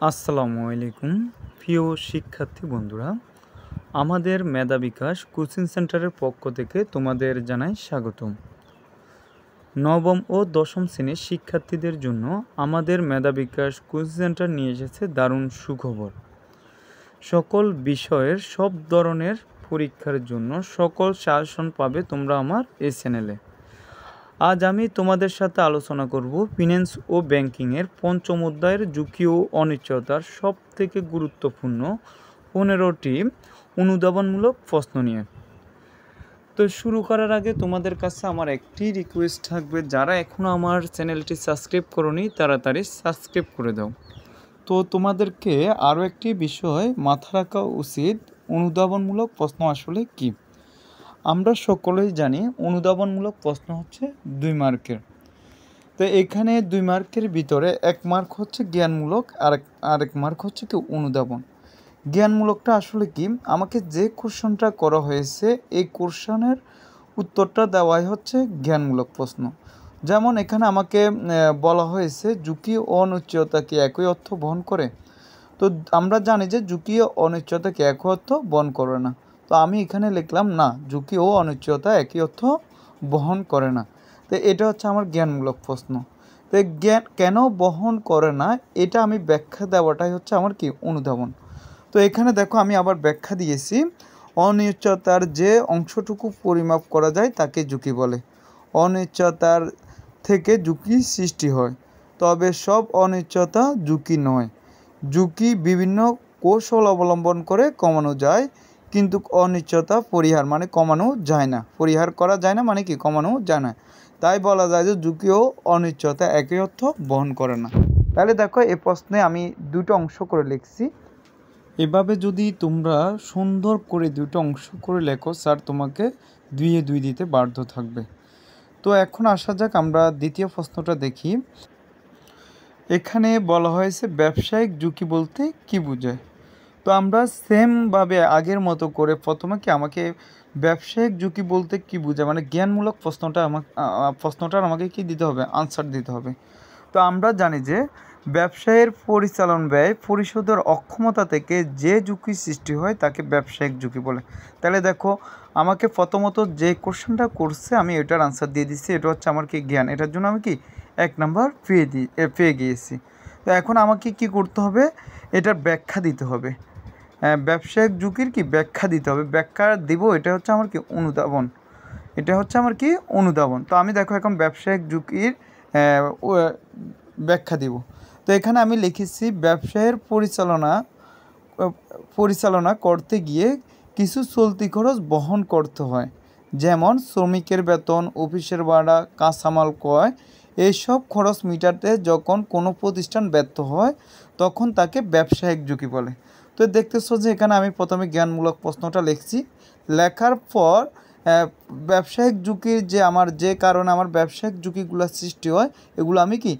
আসসালামু আলাইকুম প্রিয় শিক্ষার্থী বন্ধুরা, আমাদের মেধা বিকাশ কোচিং সেন্টারের পক্ষ থেকে তোমাদের জানাই স্বাগতম। নবম ও দশম শ্রেণীর শিক্ষার্থীদের জন্য আমাদের মেধা বিকাশ কোচিং সেন্টার নিয়ে এসেছে দারুণ সুখবর। সকল বিষয়ের সব ধরনের পরীক্ষার জন্য সকল সাজেশন পাবে তোমরা আমার এই চ্যানেলে। আজ আমি তোমাদের সাথে আলোচনা করব ফিন্যান্স ও ব্যাংকিংয়ের পঞ্চম অধ্যায়ের ঝুঁকি ও অনিশ্চয়তার সবথেকে গুরুত্বপূর্ণ 15টি অনুধাবনমূলক প্রশ্ন নিয়ে। তো শুরু করার আগে তোমাদের কাছে আমার একটি রিকোয়েস্ট থাকবে, যারা এখনও আমার চ্যানেলটি সাবস্ক্রাইব করোনি তাড়াতাড়ি সাবস্ক্রাইব করে দাও। তো তোমাদেরকে আরও একটি বিষয় মাথা রাখা উচিত, অনুধাবনমূলক প্রশ্ন আসলে কী। আমরা সকলেই জানি অনুধাবনমূলক প্রশ্ন হচ্ছে 2 মার্কের। তো এখানে 2 মার্কের ভিতরে 1 মার্ক হচ্ছে জ্ঞানমূলক, আরেক মার্ক হচ্ছে কি অনুধাবন। জ্ঞানমূলকটা আসলে কি, আমাকে যে কোশ্চেনটা করা হয়েছে এই কোশ্চেনের উত্তরটা দেওয়াই হচ্ছে জ্ঞানমূলক প্রশ্ন। যেমন এখানে আমাকে বলা হয়েছে ঝুঁকি ও অনিশ্চয়তা কি একই অর্থ বহন করে। তো আমরা জানি যে ঝুঁকি ও অনিশ্চয়তা কি একই অর্থ বহন করে না। তো আমি এখানে লিখলাম না, ঝুঁকি ও অনিশ্চয়তা একই অর্থ বহন করে না। তো এটা হচ্ছে আমার জ্ঞানমূলক প্রশ্ন। তো জ্ঞান কেন বহন করে না এটা আমি ব্যাখ্যা দেওয়াটাই হচ্ছে আমার কি অনুধাবন। তো এখানে দেখো আমি আবার ব্যাখ্যা দিয়েছি, অনিশ্চয়তার যে অংশটুকু পরিমাপ করা যায় তাকে ঝুঁকি বলে। অনিশ্চয়তার থেকে ঝুঁকি সৃষ্টি হয়, তবে সব অনিশ্চয়তা ঝুঁকি নয়। ঝুঁকি বিভিন্ন কৌশল অবলম্বন করে কমানো যায়, কিন্তু অনিশ্চয়তা পরিহার মানে কমানো যায় না। পরিহার করা যায় না মানে কি কমানো যায় না। তাই বলা যায় যে ঝুঁকি ও অনিশ্চয়তা একই অর্থ বহন করে না। তাহলে দেখো এই প্রশ্নে আমি দুটো অংশ করে লিখছি। এভাবে যদি তোমরা সুন্দর করে দুটো অংশ করে লেখো, স্যার তোমাকে 2-এ 2 দিতে বাধ্য থাকবে। তো এখন আসা যাক, আমরা দ্বিতীয় প্রশ্নটা দেখি। এখানে বলা হয়েছে ব্যবসায়িক ঝুঁকি বলতে কি বোঝায়। তো আমরা সেমভাবে আগের মতো করে প্রথমে কি আমাকে ব্যবসায়িক ঝুঁকি বলতে কি বোঝায় মানে জ্ঞানমূলক প্রশ্নটার আমাকে কি দিতে হবে, আনসার দিতে হবে। তো আমরা জানি যে ব্যবসায়ের পরিচালন ব্যয় পরিশোধের অক্ষমতা থেকে যে ঝুঁকি সৃষ্টি হয় তাকে ব্যবসায়িক ঝুঁকি বলে। তাহলে দেখো আমাকে প্রথমত যে কোশ্চেনটা করছে আমি এটার আনসার দিয়ে দিচ্ছি, এটা হচ্ছে আমার কি জ্ঞান, এটার জন্য আমি কি 1 নাম্বার পেয়ে গিয়েছি। তো এখন আমাকে কি করতে হবে, এটার ব্যাখ্যা দিতে হবে। ব্যবসায়িক ঝুঁকির কি ব্যাখ্যা দিতে হবে, ব্যাখ্যা দিব, এটা হচ্ছে আমার কি অনুধাবন, এটা হচ্ছে আমার কি অনুধাবন। তো আমি দেখো এখন ব্যবসায়িক ঝুঁকির ব্যাখ্যা দিব। তো এখানে আমি লিখেছি ব্যবসায়ের পরিচালনা করতে গিয়ে কিছু চলতি খরচ বহন করতে হয়, যেমন শ্রমিকের বেতন, অফিসের ভাড়া, কাঁচামাল ক্রয়। এইসব খরচ মেটাতে যখন কোনো প্রতিষ্ঠান ব্যর্থ হয় তখন তাকে ব্যবসায়িক ঝুঁকি বলে। তো দেখতেছো যে এখানে আমি প্রথমে জ্ঞানমূলক প্রশ্নটা লিখছি, লেখার পর ব্যবসায়িক ঝুঁকির যে কারণে আমার ব্যবসায়িক ঝুঁকিগুলো সৃষ্টি হয় এগুলো আমি কি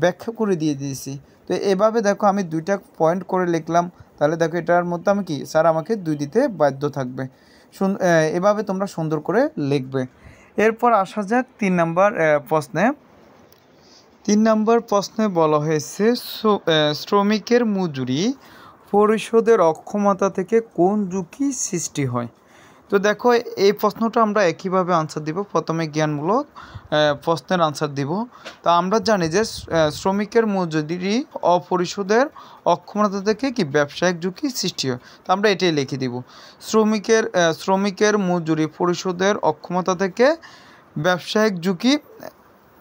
ব্যাখ্যা করে দিয়ে দিয়েছি। তো এভাবে দেখো আমি 2টা পয়েন্ট করে লিখলাম। তাহলে দেখো এটার মধ্যে আমি কি স্যার আমাকে 2 দিতে বাধ্য থাকবে। এভাবে তোমরা সুন্দর করে লিখবে। এরপর আসা যাক 3 নাম্বার প্রশ্নে। 3 নাম্বার প্রশ্নে বলা হয়েছে শ্রমিকের মজুরি পরিশোধের অক্ষমতা থেকে কোন ঝুঁকি সৃষ্টি হয়। তো দেখো এই প্রশ্নটা আমরা একইভাবে আনসার দিব, প্রথমে জ্ঞানমূলক প্রশ্নের আনসার দিব। তা আমরা জানি যে শ্রমিকের মজুরি অপরিশোধের অক্ষমতা থেকে কি ব্যবসায়িক ঝুঁকি সৃষ্টি হয়। তো আমরা এটাই লিখে দিব, শ্রমিকের মজুরি পরিশোধের অক্ষমতা থেকে ব্যবসায়িক ঝুঁকি,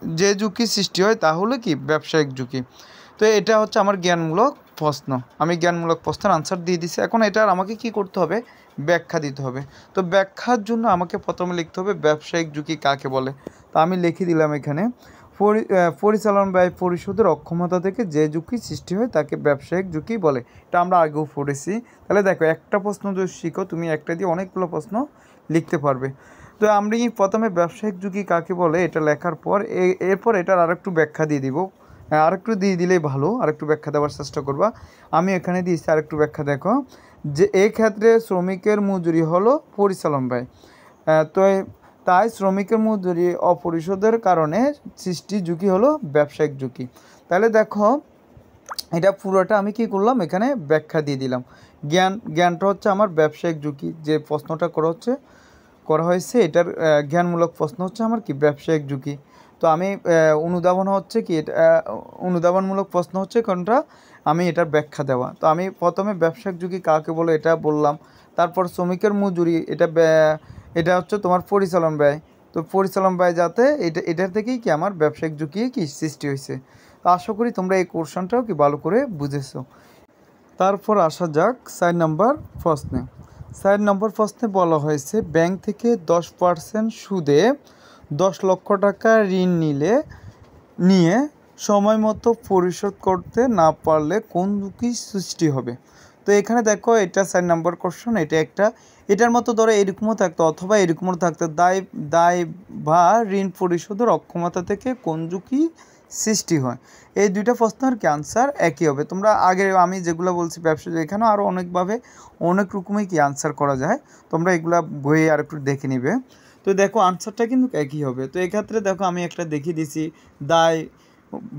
যে ঝুঁকি সৃষ্টি হয় তা হলো কি ব্যবসায়িক ঝুঁকি। তো এটা হচ্ছে আমার জ্ঞানমূলক প্রশ্ন, আমি জ্ঞানমূলক প্রশ্নের আনসার দিয়ে দিচ্ছি। এখন এটার আমাকে কি করতে হবে, ব্যাখ্যা দিতে হবে। তো ব্যাখ্যার জন্য আমাকে প্রথমে লিখতে হবে ব্যবসায়িক ঝুঁকি কাকে বলে। তো আমি লিখে দিলাম এখানে, পরিচালন ব্যয় পরিশোধের অক্ষমতা থেকে যে ঝুঁকি সৃষ্টি হয় তাকে ব্যবসায়িক ঝুঁকি বলে। এটা আমরা আগেও পড়েছি। তাহলে দেখো একটা প্রশ্ন যদি শিখো তুমি একটা দিয়ে অনেকগুলো প্রশ্ন লিখতে পারবে। তো আমি প্রথমে ব্যবসায়িক ঝুঁকি কাকে বলে এটা লেখার পর এরপর এটার আরেকটু ব্যাখ্যা দিয়ে দিব। আরেকটু দিয়ে দিলেই ভালো, আরেকটু ব্যাখ্যা দেওয়ার চেষ্টা করবা। আমি এখানে দিয়েছি আরেকটু ব্যাখ্যা, দেখো যে এই ক্ষেত্রে শ্রমিকের মজুরি হলো পরিচালন ব্যয়, তো তাই শ্রমিকের মজুরি অপরিশোধের কারণে সৃষ্টি ঝুঁকি হলো ব্যবসায়িক ঝুঁকি। তাহলে দেখো এটা পুরোটা আমি কি করলাম এখানে ব্যাখ্যা দিয়ে দিলাম। জ্ঞানটা হচ্ছে আমার ব্যবসায়িক ঝুঁকি, যে প্রশ্নটা করা হয়েছে এটার জ্ঞানমূলক প্রশ্ন হচ্ছে আমার কি ব্যবসায়িক ঝুঁকি। তো আমি অনুধাবন হচ্ছে কি অনুধাবনমূলক প্রশ্ন হচ্ছে কোনটা, আমি এটার ব্যাখ্যা দেওয়া। তো আমি প্রথমে ব্যবসায়িক ঝুঁকি কাকে বলে এটা বললাম, তারপর শ্রমিকের মজুরি, এটা হচ্ছে তোমার পরিচালন ব্যয়। তো পরিচালন ব্যয় যাতে এটার থেকেই কি আমার ব্যবসায়িক ঝুঁকি কি সৃষ্টি হয়েছে। তো আশা করি তোমরা এই কোশ্চেনটাও কি ভালো করে বুঝেছো। তারপর আসা যাক 4 নম্বর প্রশ্নে। 4 নম্বর প্রশ্নে বলা হয়েছে ব্যাংক থেকে 10% সুদে 10 লক্ষ টাকা ঋণ নিয়ে সময় মতো পরিশোধ করতে না পারলে কোন ঝুঁকি সৃষ্টি হবে। তো এখানে দেখো এটা 4 নম্বর কোশ্চেন। এটার মতো ধরো এরকমও থাকতো অথবা এরকমও থাকতো, দায় বা ঋণ পরিশোধের অক্ষমতা থেকে কোন ঝুঁকি সৃষ্টি হয়। এই দুইটা প্রশ্নের কি আনসার একই হবে। তোমরা আগে আমি যেগুলো বলছি ব্যবসা, এখানেও আরও অনেক রকমই কি আনসার করা যায়, তোমরা এগুলা বইয়ে আর একটু দেখে নিবে। তো দেখো আনসারটা কিন্তু একই হবে। তো এক্ষেত্রে দেখো আমি একটা দেখিয়ে দিছি, দায়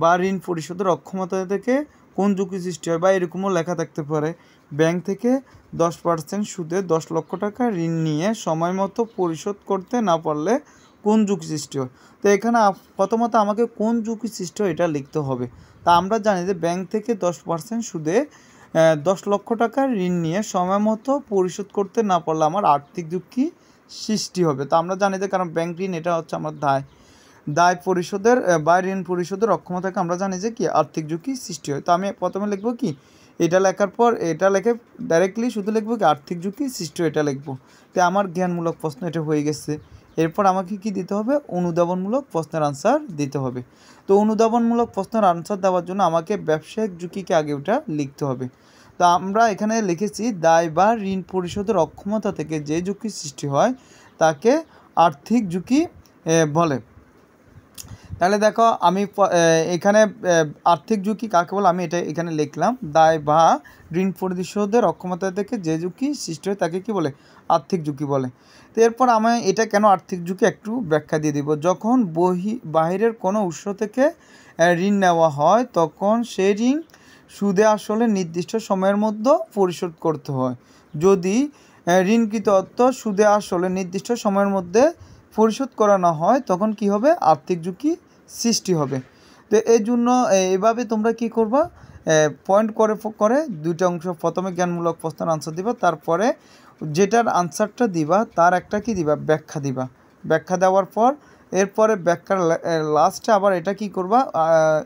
বা ঋণ পরিশোধের অক্ষমতা থেকে কোন ঝুঁকি সৃষ্টি হয়, বা এরকমও লেখা থাকতে পারে ব্যাংক থেকে 10% সুদে 10 লক্ষ টাকা ঋণ নিয়ে সময় মতো পরিশোধ করতে না পারলে কোন ঝুঁকি সৃষ্টি হয়। তো এখানে প্রথমত আমাকে কোন ঝুঁকি সৃষ্টি হয় এটা লিখতে হবে। তা আমরা জানি যে ব্যাংক থেকে 10% সুদে 10 লক্ষ টাকা ঋণ নিয়ে সময় মতো পরিশোধ করতে না পারলে আমার আর্থিক ঝুঁকি সৃষ্টি হবে। তো আমরা জানি যে কারণ ব্যাংক ঋণ এটা হচ্ছে আমার দায় পরিশোধের বা ঋণ পরিশোধের অক্ষমতাকে আমরা জানি যে কি আর্থিক ঝুঁকি সৃষ্টি হয়। তো আমি প্রথমে লিখবো কি, এটা লেখার পর এটা লিখে ডাইরেক্টলি শুধু লিখবো কি আর্থিক ঝুঁকি সৃষ্টি হয়, এটা লিখবো। তো আমার জ্ঞানমূলক প্রশ্ন এটা হয়ে গেছে। এরপর আমাকে কি দিতে হবে, অনুধাবনমূলক প্রশ্নের আনসার দিতে হবে। তো অনুধাবনমূলক প্রশ্নের আনসার দেওয়ার জন্য আমাকে ব্যবসায়িক ঝুঁকিকে আগে ওটা লিখতে হবে। তো আমরা এখানে লিখেছি দায় বা ঋণ পরিশোধের অক্ষমতা থেকে যে ঝুঁকি সৃষ্টি হয় তাকে আর্থিক ঝুঁকি বলে। তাহলে দেখো আমি এখানে আর্থিক ঝুঁকি কাকে বলে আমি এটা এখানে লিখলাম, দায় বা ঋণ পরিশোধের অক্ষমতা থেকে যে ঝুঁকি সৃষ্টি হয় তাকে কি বলে, আর্থিক ঝুঁকি বলে। তো এরপর আমি এটা কেন আর্থিক ঝুঁকি একটু ব্যাখ্যা দিয়ে দিব। যখন বাহিরের কোনো উৎস থেকে ঋণ নেওয়া হয় তখন সেই ঋণ সুদে আসলে নির্দিষ্ট সময়ের মধ্যে পরিশোধ করতে হয়। যদি ঋণকৃত অর্থ সুদে আসলে নির্দিষ্ট সময়ের মধ্যে পরিশোধ করা না হয় তখন কি হবে, আর্থিক ঝুঁকি সৃষ্টি হবে। তো এই জন্য এভাবে তোমরা কি করবা, পয়েন্ট করে দুইটা অংশ, প্রথমে জ্ঞানমূলক প্রশ্নের আনসার দিবা, তারপরে যেটার আনসারটা দিবা তার একটা কি দিবা, ব্যাখ্যা দিবা। ব্যাখ্যা দেওয়ার পর এরপরে ব্যাখ্যার লাস্টে আবার এটা কি করবা,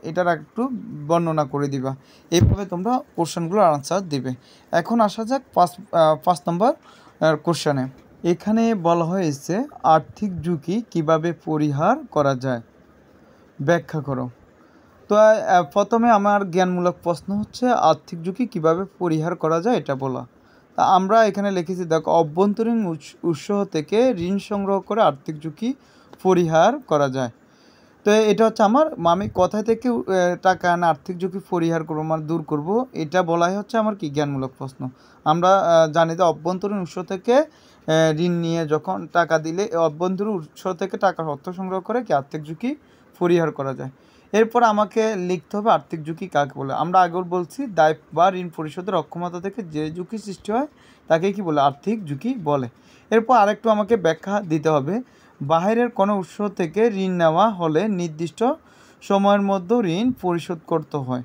এটার একটু বর্ণনা করে দিবা। এইভাবে তোমরা কোশ্চেনগুলোর আনসার দিবে। এখন আসা যাক 5 নম্বর কোশ্চেনে। এখানে বলা হয়েছে আর্থিক ঝুঁকি কিভাবে পরিহার করা যায়, ব্যাখ্যা করো। তো প্রথমে আমার জ্ঞানমূলক প্রশ্ন হচ্ছে আর্থিক ঝুঁকি কিভাবে পরিহার করা যায় এটা বলা। তা আমরা এখানে লিখেছি দেখো, অভ্যন্তরীণ উৎস থেকে ঋণ সংগ্রহ করে আর্থিক ঝুঁকি পরিহার করা যায়। তো এটা হচ্ছে আমি কোথায় থেকে টাকা আনা আর্থিক ঝুঁকি পরিহার করবো, মানে দূর করব, এটা বলাই হচ্ছে আমার কি জ্ঞানমূলক প্রশ্ন। আমরা জানি যে অভ্যন্তরীণ উৎস থেকে ঋণ নিয়ে যখন টাকা দিলে অভ্যন্তরীণ উৎস থেকে টাকার অর্থ সংগ্রহ করে কি আর্থিক ঝুঁকি পরিহার করা যায়। এরপর আমাকে লিখতে হবে আর্থিক ঝুঁকি কাকে বলে। আমরা আগেও বলছি দায় বা ঋণ পরিশোধের অক্ষমতা থেকে যে ঝুঁকি সৃষ্টি হয় তাকে কি বলে, আর্থিক ঝুঁকি বলে। এরপর আরেকটু আমাকে ব্যাখ্যা দিতে হবে, বাহিরের কোনো উৎস থেকে ঋণ নেওয়া হলে নির্দিষ্ট সময়ের মধ্যে ঋণ পরিশোধ করতে হয়,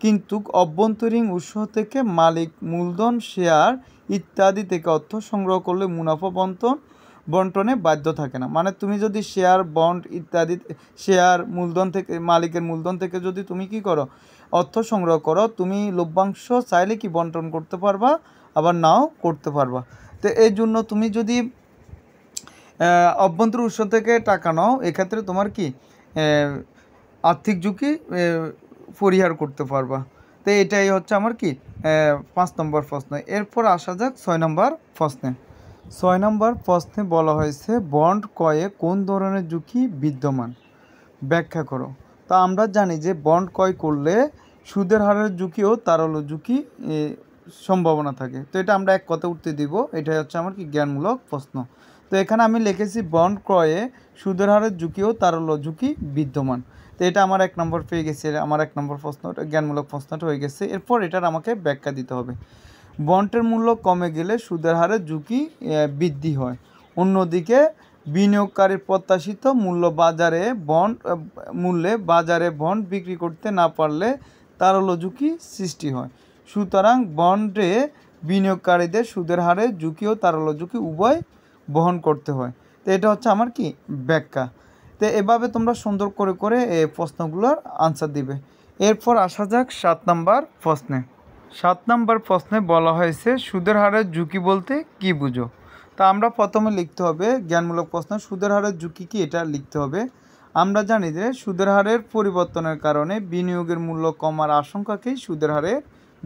কিন্তু অভ্যন্তরীণ উৎস থেকে মালিক মূলধন শেয়ার ইত্যাদি থেকে অর্থ সংগ্রহ করলে মুনাফা বন্টনে বাধ্য থাকে না। মানে তুমি যদি শেয়ার বন্ড ইত্যাদি শেয়ার মূলধন থেকে মালিকের মূলধন থেকে যদি তুমি কি করো, অর্থ সংগ্রহ করো, তুমি লভ্যাংশ চাইলে কি বন্টন করতে পারবা, আবার নাও করতে পারবা। তো এই জন্য তুমি যদি অভ্যন্তরীণ উৎস থেকে টাকা নাও এক্ষেত্রে তোমার কি আর্থিক ঝুঁকি পরিহার করতে পারবা। তো এটাই হচ্ছে আমার কি 5 নম্বর প্রশ্ন। এরপর আসা যাক 6 নম্বর প্রশ্নে। 6 নম্বর প্রশ্নে বলা হয়েছে বন্ড ক্রয়ে কোন ধরনের ঝুঁকি বিদ্যমান, ব্যাখ্যা করো। তা আমরা জানি যে বন্ড ক্রয় করলে সুদের হারের ঝুঁকি ও তারল্য ঝুঁকি সম্ভাবনা থাকে। তো এটা আমরা এক কথা উঠতে দিব, এটাই হচ্ছে আমার কি জ্ঞানমূলক প্রশ্ন। তো এখানে আমি লিখেছি বন্ড ক্রয়ে সুদের হারের ঝুঁকি ও তারল্য ঝুঁকি বিদ্যমান। তো এটা আমার 1 নম্বর পেয়ে গেছে, আমার 1 নম্বর প্রশ্নটা জ্ঞানমূলক প্রশ্নটা হয়ে গেছে। এরপর এটার আমাকে ব্যাখ্যা দিতে হবে। বন্ডের মূল্য কমে গেলে সুদের হারে ঝুঁকি বৃদ্ধি হয়। অন্যদিকে বিনিয়োগকারীর প্রত্যাশিত বাজারে বন্ড বিক্রি করতে না পারলে তারল্য ঝুঁকি সৃষ্টি হয়। সুতরাং বন্ডে বিনিয়োগকারীদের সুদের হারে ঝুঁকি ও তারল্য ঝুঁকি উভয় বহন করতে হয়। তো এটা হচ্ছে আমার কি ব্যাখ্যা। তো এভাবে তোমরা সুন্দর করে করে এই প্রশ্নগুলোর আনসার দিবে। এরপর আসা যাক 7 নম্বর প্রশ্নে। 7 নম্বর প্রশ্নে বলা হয়েছে সুদের হারের ঝুঁকি বলতে কি বুঝো। তা আমরা প্রথমে লিখতে হবে জ্ঞানমূলক প্রশ্ন, সুদের হারের ঝুঁকি কি এটা লিখতে হবে। আমরা জানি যে সুদের হারের পরিবর্তনের কারণে বিনিয়োগের মূল্য কমার আশঙ্কাকেই সুদের হারের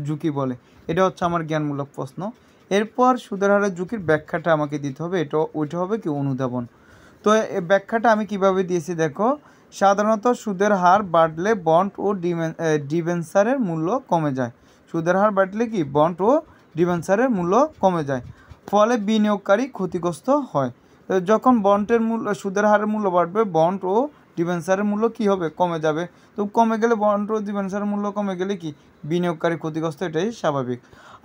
ঝুঁকি বলে। এটা হচ্ছে আমার জ্ঞানমূলক প্রশ্ন। এরপর সুদের হারের ঝুঁকির ব্যাখ্যাটা আমাকে দিতে হবে, ওইটা হবে কি অনুধাবন। তো এই ব্যাখ্যাটা আমি কিভাবে দিয়েছি দেখো, সাধারণত সুদের হার বাড়লে বন্ড ও ডিবেঞ্চারের মূল্য কমে যায়। সুদের হার বাড়লে কি বন্ড ও ডিবেঞ্চারের মূল্য কমে যায়, ফলে বিনিয়োগকারী ক্ষতিগ্রস্ত হয়। যখন বন্ডের মূল্য সুদের হারের মূল্য বাড়বে, বন্ড ও ডিবেঞ্চারের মূল্য কি হবে কমে যাবে। তো কমে গেলে বন্ড ও ডিবেঞ্চারের মূল্য কমে গেলে কি বিনিয়োগকারী ক্ষতিগ্রস্ত, এটাই স্বাভাবিক।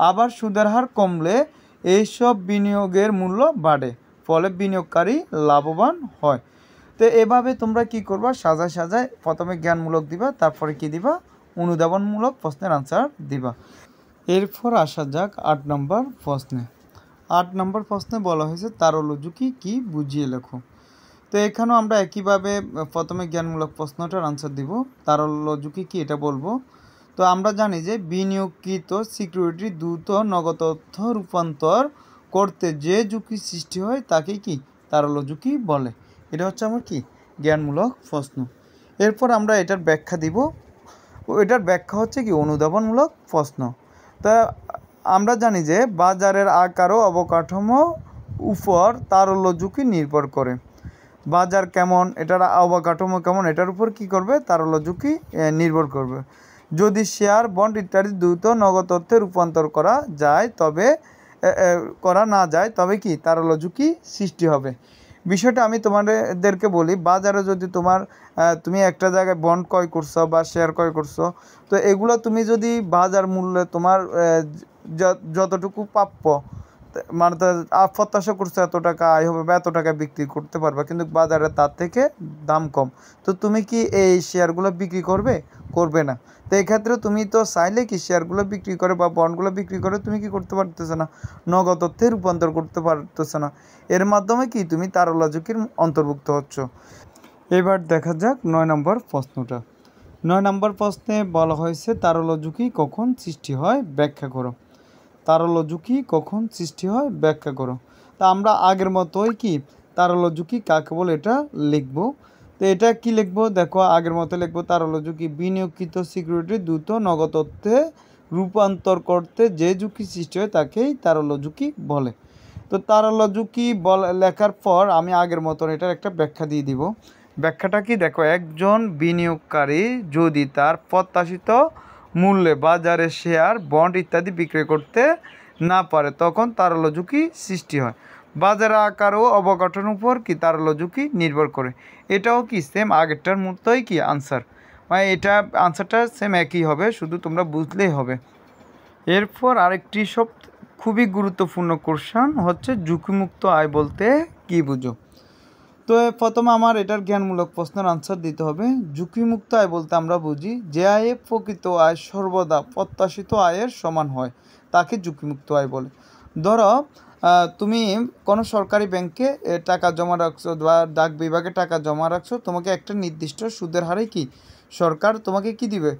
আবার সুদের হার কমলে এইসব বিনিয়োগের মূল্য বাড়ে, ফলে বিনিয়োগকারী লাভবান হয়। তো এভাবে তোমরা কি করবা, সাজায় প্রথমে জ্ঞানমূলক দিবা, তারপরে কি দিবা অনুধাবনমূলক প্রশ্নের আনসার দিবা। এরপর আসা যাক 8 নম্বর প্রশ্নে। 8 নম্বর প্রশ্নে বলা হয়েছে তারল্য ঝুঁকি কি বুঝিয়ে লেখো। তো এখানেও আমরা একইভাবে প্রথমে জ্ঞানমূলক প্রশ্নটার আনসার দিব, তারল্য ঝুঁকি কি এটা বলবো। তো আমরা জানি যে বিনিয়োগকৃত সিকিউরিটি দ্রুত নগদ অর্থ রূপান্তর করতে যে ঝুঁকি সৃষ্টি হয় তাকেই কি তারল্য ঝুঁকি বলে। এটা হচ্ছে আমার কি জ্ঞানমূলক প্রশ্ন। এরপর আমরা এটার ব্যাখ্যা দিব, এটার ব্যাখ্যা হচ্ছে কি অনুধাবনমূলক প্রশ্ন। তা আমরা জানি যে বাজারের আকার ও অবকাঠামো উপর তারল্য ঝুঁকি নির্ভর করে। বাজার কেমন, এটার অবকাঠামো কেমন, এটার উপর কি করবে তারল্য ঝুঁকি নির্ভর করবে। যদি শেয়ার বন্ড ইত্যাদি দ্রুত নগদ অর্থে রূপান্তর করা না যায় তবে কি তারল্য ঝুঁকি সৃষ্টি হবে। বিষয়টা আমি তোমাদেরকে বলি, বাজারে যদি তুমি একটা জায়গায় বন্ড ক্রয় করছো বা শেয়ার ক্রয় করছো, তো এগুলো তুমি যদি বাজার মূল্যে তোমার যতটুকু প্রাপ্য, মানে প্রত্যাশা করছো এত টাকা আয় হবে বা এত টাকা বিক্রি করতে পারবে, কিন্তু বাজারে তার থেকে দাম কম, তো তুমি কি এই শেয়ারগুলো বিক্রি করবে না। তো এক্ষেত্রে তুমি তো চাইলে কি শেয়ারগুলো বিক্রি করে বা বন্ডগুলো বিক্রি করে তুমি কি করতে পারতেছো না, নগদ অর্থে রূপান্তর করতে পারতেছো না। এর মাধ্যমে কি তুমি তারল্য ঝুঁকির অন্তর্ভুক্ত হচ্ছ। এবার দেখা যাক 9 নম্বর প্রশ্নটা। 9 নম্বর প্রশ্নে বলা হয়েছে তারল্য ঝুঁকি কখন সৃষ্টি হয় ব্যাখ্যা করো। তারল্য ঝুঁকি কখন সৃষ্টি হয় ব্যাখ্যা করো। তা আমরা আগের মতোই কি তারল্য ঝুঁকি কাকে বলে এটা লিখব। তো এটা কি লিখব দেখো, আগের মতো লিখব তারল্য ঝুঁকি বিনিয়োগকৃত সিকিউরিটি দ্রুত নগদ অর্থে রূপান্তর করতে যে ঝুঁকি সৃষ্টি হয় তাকেই তারল্য ঝুঁকি বলে। তো তারল্য ঝুঁকি লেখার পর আমি আগের মতন এটার একটা ব্যাখ্যা দিয়ে দিব। ব্যাখ্যাটা কি দেখো, একজন বিনিয়োগকারী যদি তার প্রত্যাশিত মূল্যে বাজারে শেয়ার বন্ড ইত্যাদি বিক্রি করতে না পারে তখন তারল্য ঝুঁকি সৃষ্টি হয়। বাজারের আকার ও অবকাঠামোর উপর কি তারল্য ঝুঁকি নির্ভর করে। এটাও কি সেম আগেরটার মতোই কি আনসার, মানে এটা আনসারটা সেম একই হবে, শুধু তোমরা বুঝলেই হবে। এরপর আরেকটি খুবই গুরুত্বপূর্ণ কোশ্চেন হচ্ছে ঝুঁকিমুক্ত আয় বলতে কি বুঝো। তো প্রথমে আমার এটার জ্ঞানমূলক প্রশ্নের আনসার দিতে হবে। ঝুঁকিমুক্ত আয় বলতে আমরা বুঝি যে আয়ে প্রকৃত আয় সর্বদা প্রত্যাশিত আয়ের সমান হয় তাকে ঝুঁকিমুক্ত আয় বলে। ধরো তুমি কোনো সরকারি ব্যাংকে টাকা জমা রাখছো বা ডাক বিভাগে টাকা জমা রাখছো, তোমাকে একটা নির্দিষ্ট সুদের হারে কি সরকার তোমাকে কি দিবে,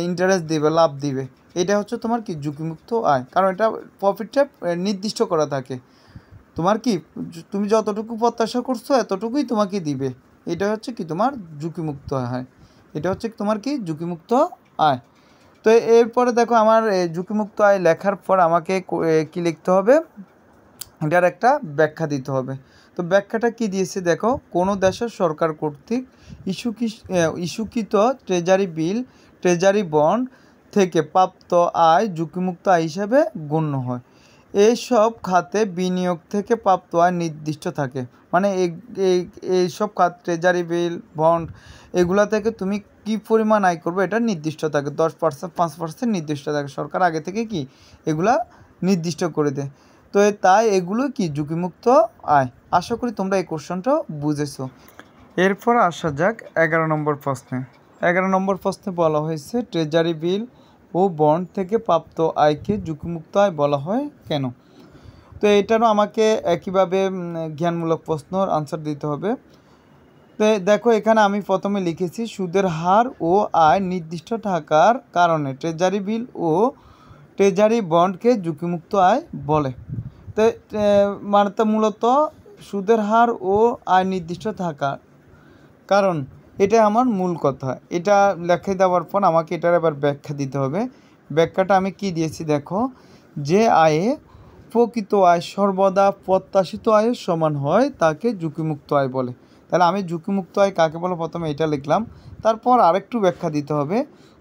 ইন্টারেস্ট দিবে, লাভ দিবে। এটা হচ্ছে তোমার কি ঝুঁকিমুক্ত আয়, কারণ এটা প্রফিটটা নির্দিষ্ট করা থাকে। তোমার কি তুমি যতটুকু প্রত্যাশা করছো এতটুকুই তোমাকে দিবে, এটা হচ্ছে কি তোমার ঝুঁকিমুক্ত আয়। এটা হচ্ছে তোমার কি ঝুঁকিমুক্ত আয়। তো এরপরে দেখো আমার ঝুঁকিমুক্ত আয় লেখার পর আমাকে কি লিখতে হবে, এটার একটা ব্যাখ্যা দিতে হবে। তো ব্যাখ্যাটা কি দিয়েছে দেখো, কোনো দেশের সরকার কর্তৃক ইস্যুকৃত ট্রেজারি বিল, ট্রেজারি বন্ড থেকে প্রাপ্ত আয় ঝুঁকিমুক্ত আয় হিসাবে গণ্য হয়। এইসব খাতে বিনিয়োগ থেকে প্রাপ্ত আয় নির্দিষ্ট থাকে। মানে এইসব খাত ট্রেজারি বিল, বন্ড এগুলা থেকে তুমি কি পরিমাণ আয় করবে এটা নির্দিষ্ট থাকে। 10%, 5% নির্দিষ্ট থাকে। সরকার আগে থেকে কি এগুলা নির্দিষ্ট করে দেয়। তো তাই এগুলো কি ঝুঁকিমুক্ত আয়। আশা করি তোমরা এই কোশ্চেনটা বুঝেছো। এরপর আসা যাক 11 নম্বর প্রশ্নে। 11 নম্বর প্রশ্নে বলা হয়েছে ট্রেজারি বিল ও বন্ড থেকে প্রাপ্ত আয়কে ঝুঁকিমুক্ত আয় বলা হয় কেন। তো এটারও আমাকে একইভাবে জ্ঞানমূলক প্রশ্নর আনসার দিতে হবে। তো দেখো এখানে আমি প্রথমে লিখেছি সুদের হার ও আয় নির্দিষ্ট থাকার কারণে ট্রেজারি বিল ও ট্রেজারি বন্ডকে ঝুঁকিমুক্ত আয় বলে। তো মানে তো মূলত সুদের হার ও আয় নির্দিষ্ট থাকার কারণ এটা আমার মূল কথা। এটা লেখে দেওয়ার পর আমাকে এটার আবার ব্যাখ্যা দিতে হবে। ব্যাখ্যাটা আমি কি দিয়েছি দেখো, যে আয়ে প্রকৃত আয় সর্বদা প্রত্যাশিত আয়ের সমান হয় তাকে ঝুঁকিমুক্ত আয় বলে। তাহলে আমি ঝুঁকিমুক্ত আয় কাকে বলে প্রথমে এটা লিখলাম। তারপর আরেকটু ব্যাখ্যা দিতে হবে,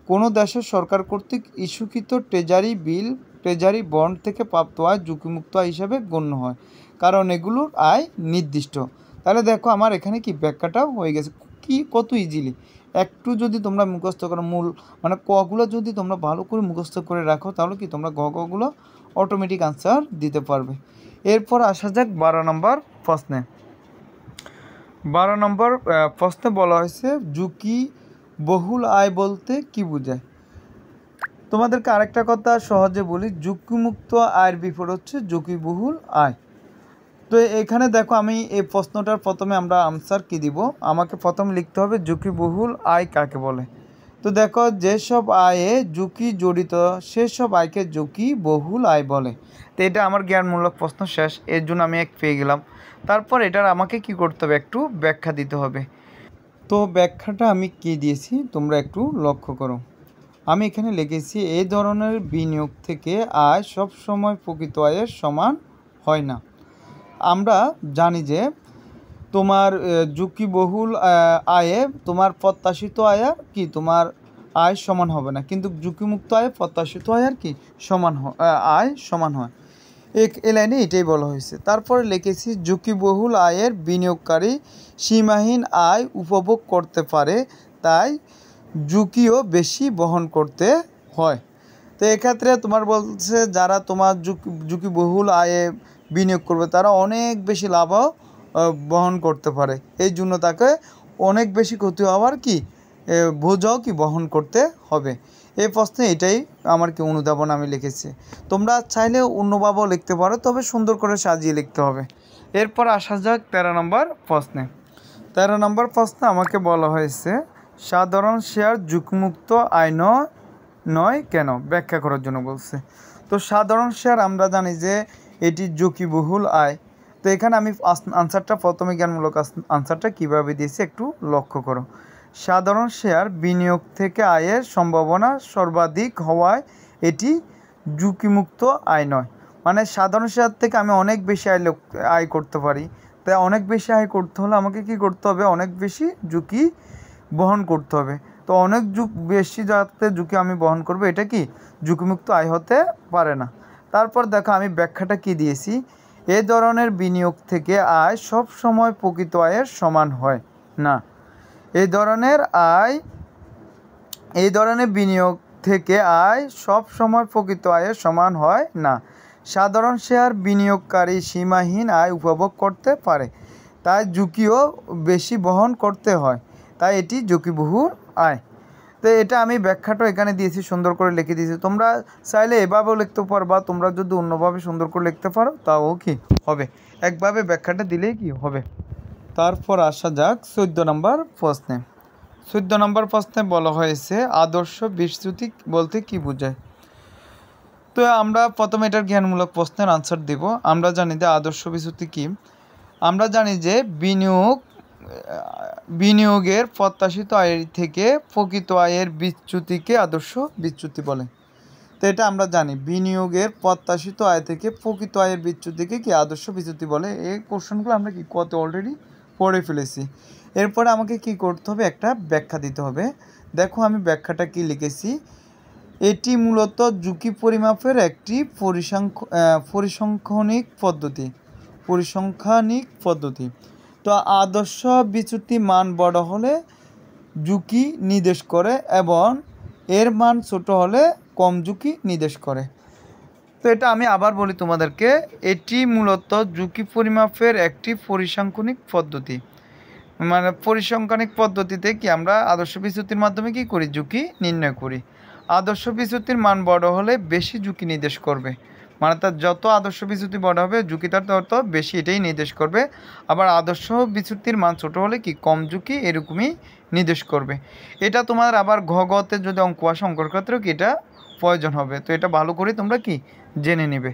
কোনো দেশের সরকার কর্তৃক ইস্যুকৃত ট্রেজারি বিল, ট্রেজারি বন্ড থেকে প্রাপ্ত আয় ঝুঁকিমুক্ত আয় হিসাবে গণ্য হয়, কারণ এগুলোর আয় নির্দিষ্ট। তাহলে দেখো আমার এখানে কি ব্যাখ্যাটাও হয়ে গেছে, কি কত ইজিলি। একটু যদি তোমরা মুখস্থ করো, মূল মানে কগুলো যদি তোমরা ভালো করে মুখস্থ করে রাখো, তাহলে কি তোমরা গগুলো অটোমেটিক আনসার দিতে পারবে। এরপর আসা যাক 12 নম্বর প্রশ্নে। 12 নম্বর প্রশ্নে বলা হয়েছে ঝুঁকি বহুল আয় বলতে কি বোঝায়। তোমাদেরকে আরেকটা কথা সহজে বলি, ঝুঁকিমুক্ত আয়ের বিপরীত হচ্ছে ঝুঁকিবহুল আয়। তো এখানে দেখো আমি এই প্রশ্নটার প্রথমে আমরা আনসার কি দিব, আমাকে প্রথমে লিখতে হবে ঝুঁকিবহুল আয় কাকে বলে। তো দেখো যেসব আয়ে ঝুঁকি জড়িত সেসব আয়কে ঝুঁকিবহুল আয় বলে। তো এটা আমার জ্ঞানমূলক প্রশ্ন শেষ, এর জন্য আমি 1 পেয়ে গেলাম। তারপর এটার আমাকে কি করতে হবে, একটু ব্যাখ্যা দিতে হবে। তো ব্যাখ্যাটা আমি কি দিয়েছি তোমরা একটু লক্ষ্য করো। আমি এখানে লিখেছি এই ধরনের বিনিয়োগ থেকে আয় সব সময় প্রকৃত আয়ের সমান হয় না। আমরা জানি যে তোমার ঝুঁকিবহুল আয়ে তোমার প্রত্যাশিত আয় আর কি তোমার আয় সমান হবে না, কিন্তু ঝুঁকিমুক্ত আয়ে প্রত্যাশিত আয় আর কি সমান আয় সমান হয়। এই লাইনে এটাই বলা হয়েছে। তারপরে লিখেছি ঝুঁকিবহুল আয়ের বিনিয়োগকারী সীমাহীন আয় উপভোগ করতে পারে, তাই ঝুঁকিও বেশি বহন করতে হয়। তো এক্ষেত্রে তোমার বলছে যারা তোমার ঝুঁকিবহুল আয়ে বিনিয়োগ করবে তারা অনেক বেশি লাভও বহন করতে পারে, এই জন্য তাকে অনেক বেশি ক্ষতি হওয়ার কি বোঝাও কি বহন করতে হবে। এই প্রশ্নে এটাই আমার কি অনুধাবন আমি লিখেছি। তোমরা চাইলে অন্যভাবেও লিখতে পারো, তবে সুন্দর করে সাজিয়ে লিখতে হবে। এরপর আসা যাক 13 নম্বর প্রশ্নে। 13 নম্বর প্রশ্নে আমাকে বলা হয়েছে সাধারণ শেয়ার ঝুঁকিমুক্ত আয় নয় কেন, ব্যাখ্যা করার জন্য বলছে। তো সাধারণ শেয়ার আমরা জানি যে এটি ঝুঁকিবহুল আয়। তো এখানে আমি আনসারটা প্রথমে জ্ঞানমূলক আনসারটা কীভাবে দিয়েছি একটু লক্ষ্য করো। সাধারণ শেয়ার বিনিয়োগ থেকে আয়ের সম্ভাবনা সর্বাধিক হওয়ায় এটি ঝুঁকিমুক্ত আয় নয়। মানে সাধারণ শেয়ার থেকে আমি অনেক বেশি আয় করতে পারি, তাই অনেক বেশি আয় করতে হলে আমাকে কি করতে হবে, অনেক বেশি ঝুঁকি বহন করতে হবে। তো অনেক বেশি যাতে ঝুঁকি আমি বহন করবো, এটা কি ঝুঁকিমুক্ত আয় হতে পারে না। তারপর দেখো আমি ব্যাখ্যাটা কি দিয়েছি, এ ধরনের বিনিয়োগ থেকে আয় সব সময় প্রকৃত আয়ের সমান হয় না। এই ধরনের বিনিয়োগ থেকে আয় সব সময় প্রকৃত আয়ের সমান হয় না। সাধারণ শেয়ার বিনিয়োগকারী সীমাহীন আয় উপভোগ করতে পারে, তাই ঝুঁকিও বেশি বহন করতে হয়, তাই এটি ঝুঁকিবহুল আয়। তো এটা আমি ব্যাখ্যাটা এখানে দিয়েছি, সুন্দর করে লিখে দিয়েছি। তোমরা চাইলে এভাবেও লিখতে পারবা, তোমরা যদি অন্যভাবে সুন্দর করে লিখতে পারো তাও কি হবে, একভাবে ব্যাখ্যাটা দিলেই কি হবে। তারপর আসা যাক 14 নম্বর প্রশ্নে। 14 নম্বর প্রশ্নে বলা হয়েছে আদর্শ বিচ্যুতি বলতে কি বোঝায়। তো আমরা প্রথমে এটার জ্ঞানমূলক প্রশ্নের আনসার দেব। আমরা জানি যে আদর্শ বিচ্যুতি কি। আমরা জানি যে বিনিয়োগের প্রত্যাশিত আয় থেকে প্রকৃত আয়ের বিচ্যুতিকে আদর্শ বিচ্যুতি বলে। তো এটা আমরা জানি বিনিয়োগের প্রত্যাশিত আয় থেকে প্রকৃত আয়ের বিচ্যুতিকে কি আদর্শ বিচ্যুতি বলে। এই কোশ্চেনগুলো আমরা কি কত অলরেডি পড়ে ফেলেছি। এরপরে আমাকে কি করতে হবে, একটা ব্যাখ্যা দিতে হবে। দেখো আমি ব্যাখ্যাটা কি লিখেছি, এটি মূলত ঝুঁকি পরিমাপের একটি পরিসংখ্যানিক পদ্ধতি। তো আদর্শ বিচ্যুতি মান বড় হলে ঝুঁকি নির্দেশ করে এবং এর মান ছোট হলে কম ঝুঁকি নির্দেশ করে। তো এটা আমি আবার বলি তোমাদেরকে, এটি মূলত ঝুঁকি পরিমাপের একটি পরিসংখ্যানিক পদ্ধতি। মানে পরিসংখ্যানিক পদ্ধতিতে কি আমরা আদর্শ বিচ্যুতির মাধ্যমে কি করি, ঝুঁকি নির্ণয় করি। আদর্শ বিচ্যুতির মান বড় হলে বেশি ঝুঁকি নির্দেশ করবে, মানে তার যত আদর্শ বিচ্যুতি বড় হবে ঝুঁকি তার তত বেশি, এটাই নির্দেশ করবে। আবার আদর্শ বিচ্যুতির মান ছোট হলে কি কম ঝুঁকি এরকমই নির্দেশ করবে। এটা তোমার আবার ঘতে যদি অঙ্ক আসে অঙ্কের ক্ষেত্রেও কি এটা প্রয়োজন হবে। তো এটা ভালো করে তোমরা কি জেনে নেবে।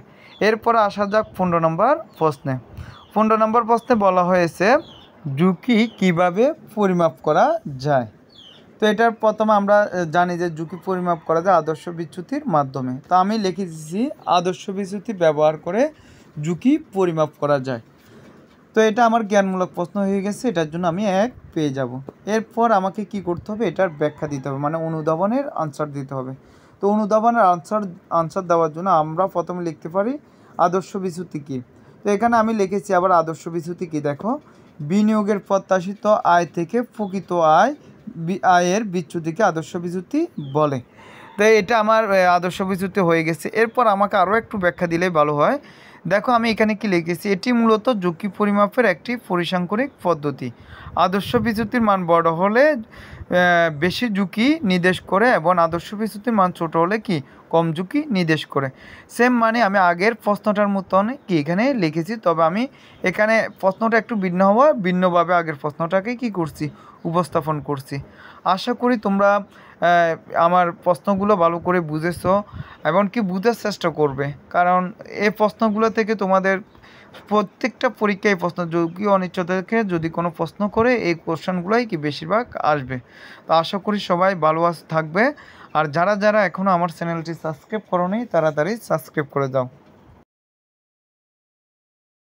এরপর আসা যাক 15 নম্বর প্রশ্নে। 15 নম্বর প্রশ্নে বলা হয়েছে ঝুঁকি কিভাবে পরিমাপ করা যায়। তো এটার প্রথমে আমরা জানি যে ঝুঁকি পরিমাপ করা যায় আদর্শ বিচ্যুতির মাধ্যমে। তো আমি লিখে দিচ্ছি আদর্শ বিচ্যুতি ব্যবহার করে ঝুঁকি পরিমাপ করা যায়। তো এটা আমার জ্ঞানমূলক প্রশ্ন হয়ে গেছে, এটার জন্য আমি 1 পেয়ে যাব। এরপর আমাকে কি করতে হবে, এটার ব্যাখ্যা দিতে হবে, মানে অনুধাবনের আনসার দিতে হবে। তো অনুধাবনের আনসার দেওয়ার জন্য আমরা প্রথমে লিখতে পারি আদর্শ বিচ্যুতি কী। তো এখানে আমি লিখেছি আবার আদর্শ বিচ্যুতি কী, দেখো বিনিয়োগের প্রত্যাশিত আয় থেকে প্রকৃত আয়ের বিচ্যুতিকে আদর্শ বিচ্যুতি বলে। তো এটা আমার আদর্শ বিচ্যুতি হয়ে গেছে। এরপর আমাকে আরও একটু ব্যাখ্যা দিলেই ভালো হয়। দেখো আমি এখানে কি লিখেছি, এটি মূলত ঝুঁকি পরিমাপের একটি পরিসংখ্যানিক পদ্ধতি। আদর্শ বিচ্যুতির মান বড় হলে বেশি ঝুঁকি নির্দেশ করে এবং আদর্শ বিচ্যুতির মান ছোট হলে কি কম ঝুঁকি নির্দেশ করে। সেম মানে আমি আগের প্রশ্নটার মতন কি এখানে লিখেছি, তবে আমি এখানে প্রশ্নটা একটু ভিন্নভাবে আগের প্রশ্নটাকে কি করছি, উপস্থাপন করছি। আশা করি তোমরা আমার প্রশ্নগুলো ভালো করে বুঝেছো এবং কি বুঝার চেষ্টা করবে, কারণ এই প্রশ্নগুলো থেকে তোমাদের প্রত্যেকটা পরীক্ষায় প্রশ্ন ঝুঁকি অনিশ্চয়তা থেকে যদি কোনো প্রশ্ন করে এই কোশ্চেনগুলোই কি বেশিরভাগ আসবে। তো আশা করি সবাই ভালো থাকবে। আর যারা এখনও আমার চ্যানেলটি সাবস্ক্রাইব করোনি তাড়াতাড়ি সাবস্ক্রাইব করে দাও।